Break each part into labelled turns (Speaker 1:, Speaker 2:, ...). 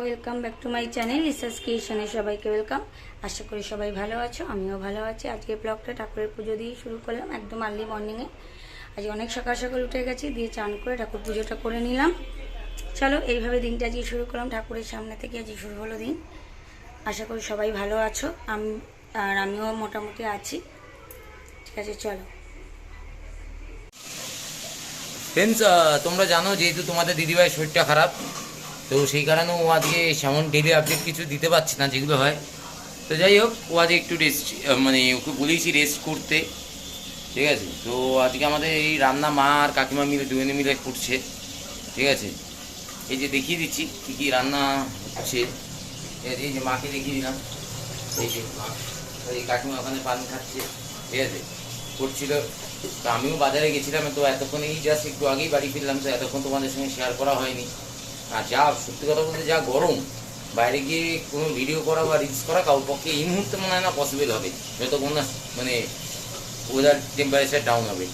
Speaker 1: Welcome back to my channel Lisa's ক্রিয়েশনে সবাইকে welcome. আশা করি সবাই ভালো আছো, আমিও ভালো আছি। আজকে ব্লগটা ঠাকুরের পুজো দিয়ে শুরু করলাম, একদম আর্লি মর্নিংয়ে। আজ অনেক সকাল সকাল উঠে গেছি, দিয়ে চান করে ঠাকুর পুজোটা করে নিলাম। চলো এইভাবে দিনটা আজকে শুরু করলাম, ঠাকুরের সামনে থেকে আজকে শুরু হলো দিন। আশা করি সবাই ভালো আছো, আমিও মোটামুটি আছি। ঠিক আছে, চলো।
Speaker 2: ফ্রেন্ডস, তোমরা জানো যেহেতু তোমাদের দিদিভাইয়ের শরীরটা খারাপ, তো সেই কারণে ও আজকে সেমন ডেলি আপডেট কিছু দিতে পারছে না যেগুলো হয়। তো যাই হোক, ও আজকে একটু রেস্ট, মানে ওকে বলেছি রেস্ট করতে। ঠিক আছে, তো আজকে আমাদের এই রান্না মা আর কাকিমা মিলে দুজনে মিলে করছে। ঠিক আছে, এই যে দেখিয়ে দিচ্ছি কী কী রান্না হচ্ছে। এই যে মাকে দেখিয়ে দিলাম, এই যে মা, এই কাকিমা ওখানে পান খাচ্ছে। ঠিক আছে, করছিল। তো আমিও বাজারে গেছিলাম, তো এতক্ষণেই জাস্ট একটু আগেই বাড়ি ফিরলাম, তো এতক্ষণ তোমাদের সঙ্গে শেয়ার করা হয়নি। আর যা সত্যি কথা বলতে যা গরম, বাইরে গিয়ে কোনো ভিডিও করা বা রিলস করা কারোর পক্ষে এই মুহূর্তে মনে হয় না পসিবল হবে, যতক্ষণ না মানে ওয়েদার টেম্পারেচার ডাউন হবে।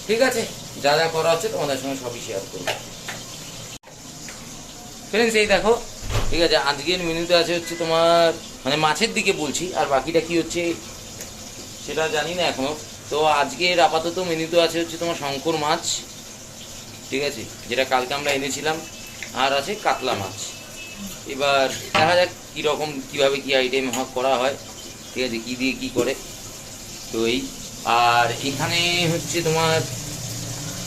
Speaker 2: ঠিক আছে, যা যা করা হচ্ছে তোমাদের সঙ্গে সবই শেয়ার করবো। ফ্রেন্ডস, এই দেখো, ঠিক আছে, আজকের মেনুতে আছে হচ্ছে তোমার মানে মাছের দিকে বলছি, আর বাকিটা কি হচ্ছে সেটা জানি না এখনো। তো আজকের আপাতত মেনুতে আছে হচ্ছে তোমার শঙ্কর মাছ, ঠিক আছে, যেটা কালকে আমরা এনেছিলাম, আর আছে কাতলা মাছ। এবার দেখা যাক কীরকম কীভাবে কী আইটেম করা হয়, ঠিক আছে, কী দিয়ে কী করে। তো এই, আর এখানে হচ্ছে তোমার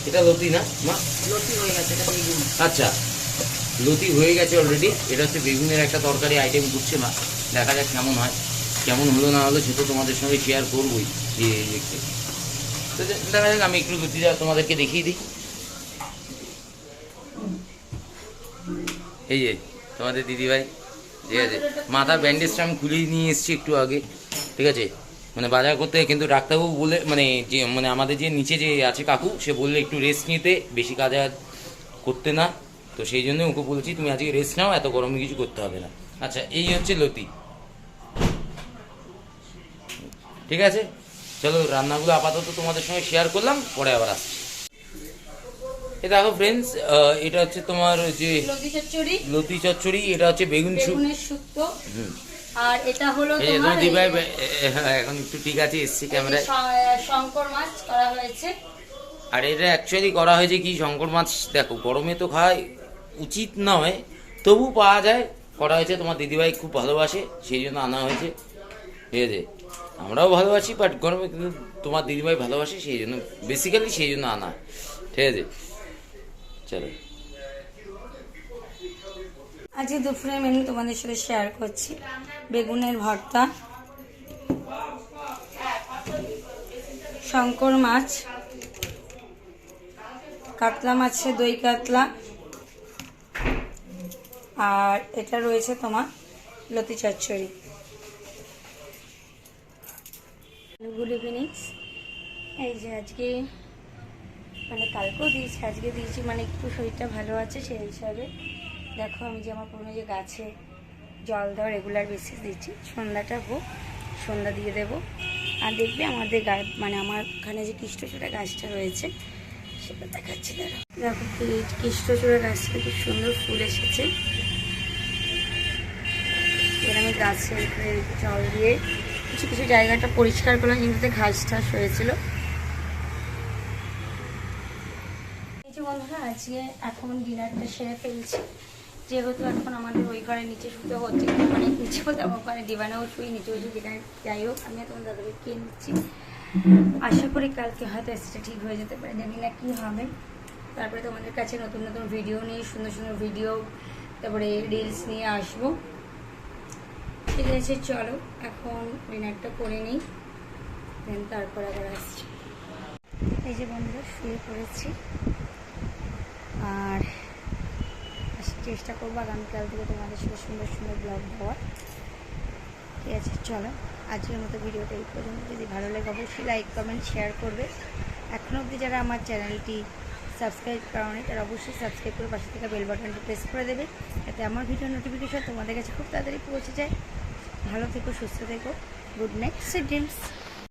Speaker 2: এটা লতি না মা?
Speaker 1: লতি হয়ে গেছে,
Speaker 2: আচ্ছা, লতি হয়ে গেছে অলরেডি। এটা হচ্ছে বেগুনের একটা তরকারি আইটেম করছে মা, দেখা যাক কেমন হয়। কেমন হলো না হলো সেটা তোমাদের সঙ্গে শেয়ার করবোই দেখতে। তো দেখা যাক, আমি একটু লতিটা তোমাদেরকে দেখিয়ে দিই। এই যে তোমাদের দিদিভাই, ঠিক আছে, মাথার ব্যান্ডেজটা আমি খুলেই নিয়ে এসেছি একটু আগে। ঠিক আছে, মানে বাজার করতে, কিন্তু ডাক্তারবাবু বলে মানে যে মানে আমাদের যে নিচে যে আছে কাকু, সে বললে একটু রেস্ট নিতে, বেশি কাজ করতে না। তো সেই জন্য ওকে বলেছি তুমি আজকে রেস্ট নাও, এত গরমে কিছু করতে হবে না। আচ্ছা, এই হচ্ছে লতি। ঠিক আছে, চলো রান্নাগুলো আপাতত তোমাদের সঙ্গে শেয়ার করলাম, পরে আবার আসছি। এ দেখো ফ্রেন্ডস, এটা হচ্ছে তোমার যে লতি চচ্চড়ি, এটা হচ্ছে বেগুনের শুক্তো,
Speaker 1: আর এটা হলো
Speaker 2: তোমার এখন একটু ঠিক আছে, এসছি ক্যামেরায়।
Speaker 1: শঙ্কর মাছ করা হয়েছে।
Speaker 2: আর এটা অ্যাকচুয়ালি করা হয়েছে কি, শঙ্কর মাছ দেখো গরমে তো খাওয়া উচিত নয়, তবু পাওয়া যায়, করা হয়েছে। তোমার দিদিভাই খুব ভালোবাসে, সেই জন্য আনা হয়েছে। ঠিক আছে, আমরাও ভালোবাসি, বাট গরমে কিন্তু তোমার দিদিভাই ভালোবাসে, সেই জন্য বেসিক্যালি সেই জন্য আনা। ঠিক আছে, চলো।
Speaker 1: আজকে দুপুরের মেনু তোমাদের সাথে শেয়ার করছি। বেগুনের ভর্তা, শঙ্কর মাছ, কাতলা মাছে দই কাতলা, আর এটা রয়েছে তোমার লতি চচ্চড়ি। Good evening. এই যে আজকে মানে কালকেও দিয়েছি, আজকে দিয়েছি, মানে একটু শরীরটা ভালো আছে সেই হিসাবে। দেখো আমি যে আমার পুরনো যে গাছে জল দেওয়া রেগুলার বেসিস দিচ্ছি, সন্ধ্যাটা হোক, সন্ধ্যা দিয়ে দেবো। আর দেখবে আমাদের মানে আমার ওখানে যে কৃষ্ণচূড়া গাছটা রয়েছে সেটা দেখাচ্ছি। দেখো কৃষ্ণচূড়া গাছটা কি সুন্দর ফুল এসেছে। এর আমি গাছে জল দিয়ে কিছু কিছু জায়গাটা পরিষ্কার করলাম, যেগুলোতে ঘাস ঠাস হয়েছিল। এই যে বন্ধুরা, আজকে এখন ডিনারটা সেরে ফেলছি, যেহেতু এখন আমাদের ওই ঘরে নিচে শুতে হচ্ছে, মানে নিচে বলতে আমার ওখানে ডিভানেও শুই, নিচেও শুই, যেখানে যাই হোক। আমি তোমার দাদাকে খেয়ে নিচ্ছি, আশা করি কালকে হয়তো এসিটা ঠিক হয়ে যেতে পারে, জানি না কী হবে। তারপরে তোমাদের কাছে নতুন নতুন ভিডিও নিয়ে, সুন্দর সুন্দর ভিডিও, তারপরে রিলস নিয়ে আসবো। ঠিক আছে, চলো এখন ডিনারটা করে নিই, দেন তারপর আবার আসছি। এই যে বন্ধুরা, শুয়ে পড়েছি, আর চেষ্টা করবো আগামীকাল থেকে তোমাদের সাথে সুন্দর সুন্দর ব্লগ দেওয়ার। ঠিক আছে, চলো আজকের মতো ভিডিওটা এই পর্যন্ত। যদি ভালো লাগে অবশ্যই লাইক কমেন্ট শেয়ার করবে। এখনও অবধি যারা আমার চ্যানেলটি সাবস্ক্রাইব করেনি তারা অবশ্যই সাবস্ক্রাইব করে পাশে থেকে বেল বাটনটি প্রেস করে দেবে, যাতে আমার ভিডিও নোটিফিকেশন তোমাদের কাছে খুব তাড়াতাড়ি পৌঁছে যায়। ভালো থেকো, সুস্থ থেকো, গুড নাইট, সুইট ড্রিমস।